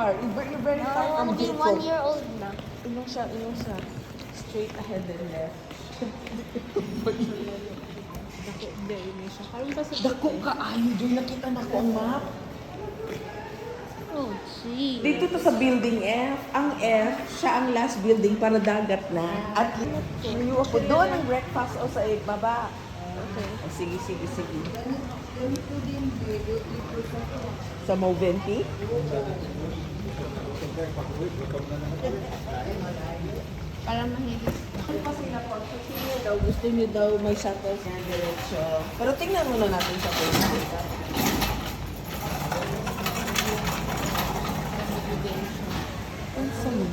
far. You're very far No, from only Jacob. 1 year old na. Inong siya. Straight ahead and left. Dako, hindi siya. Karon pa sa Dako ka, ayo, Joy. Nakita na ko ang map. Oh, gee. Dito to sa building F. Ang F, siya ang last building para dagat na. At you ako doon ang breakfast o sa baba. Okay. Oh, sige. Sa Moventi? para mahilig. Kasi na po, gusto niyo daw may shuttle na diretso. Pero tingnan muna natin sa Facebook. Ang sami.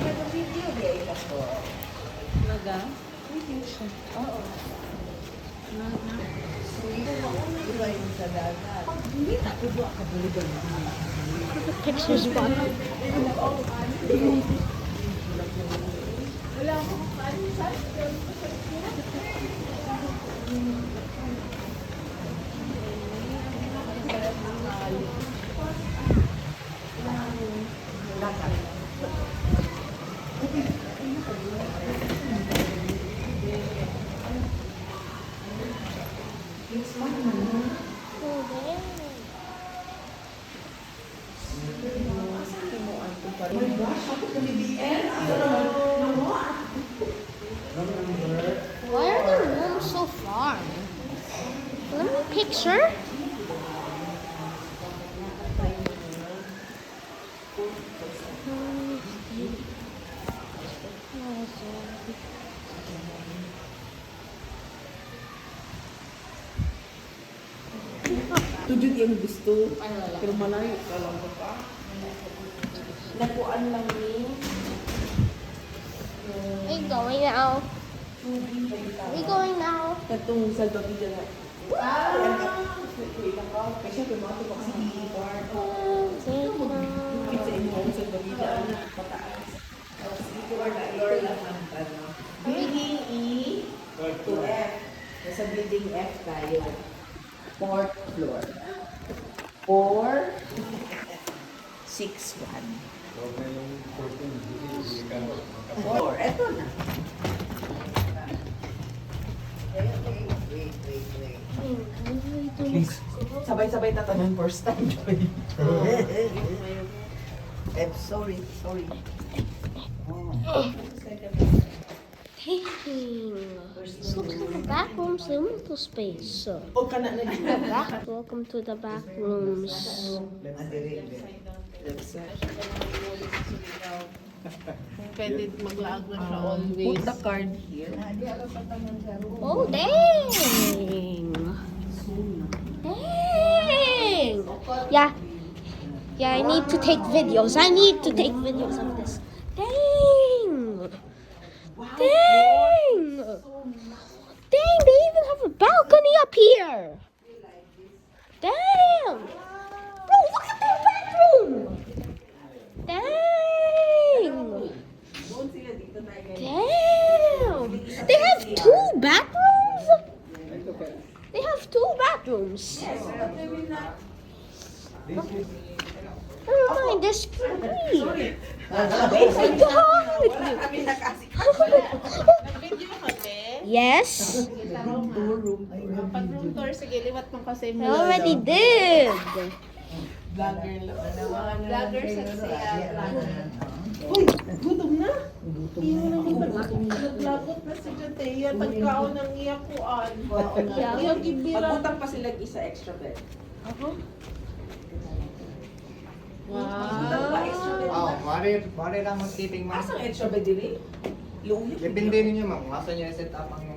Nag-video day ka po. Naga? Video siya. Oo. Naga? So, yun ako na yung sa dagat. Hindi na ko ba kabuligan mo? Pictures pa. Wala akong kaalisan. Oh, there. Why are the rooms so far? Let me picture. Tujud yung gusto. Pero malayo ka lang ba? Nakuan lang ni. Are we going now? Are we going now? Katong salbabida na. Wait lang ka. Kasi tumato pa sa bar. Kita yung home salbabida na pataas. Dito or na floor lang ang ano. Building E to F. Nasa building F tayo. 4th floor. 4, 6, 1. 4. Eto na. Wait. Sabay-sabay tatanan first time, Joy. Sorry. Hey, this looks like a back room, so little space. O ka na na Welcome to the back rooms. Pwede mag-lag na siya always. Put the card here. Oh, dang! Dang! Yeah, I need to take videos. I need to take videos of this. Dang! Dang! Dang, they even have a balcony up here! Damn! Bro, look at their bathroom! Dang! Damn! They have 2 bathrooms? They have 2 bathrooms. Never mind, there's 3. Oh my god! Nag-video kami. Yes, Pag-room tour, sige, liwat mo kasi I already did. vlogger lang. Mga vlogger sa siya. Uy, gutom na. Naglagot na si Jatea. Pagkaon ng iyakuan. Iyang gibira. Pagutang pa sila isa extra bed. Pagutang pa extra bed. Oh, mari lang magtiting ma'am. Asang extra bed dili? Luyo. Depende ninyo ma'am, asa niyo set up ang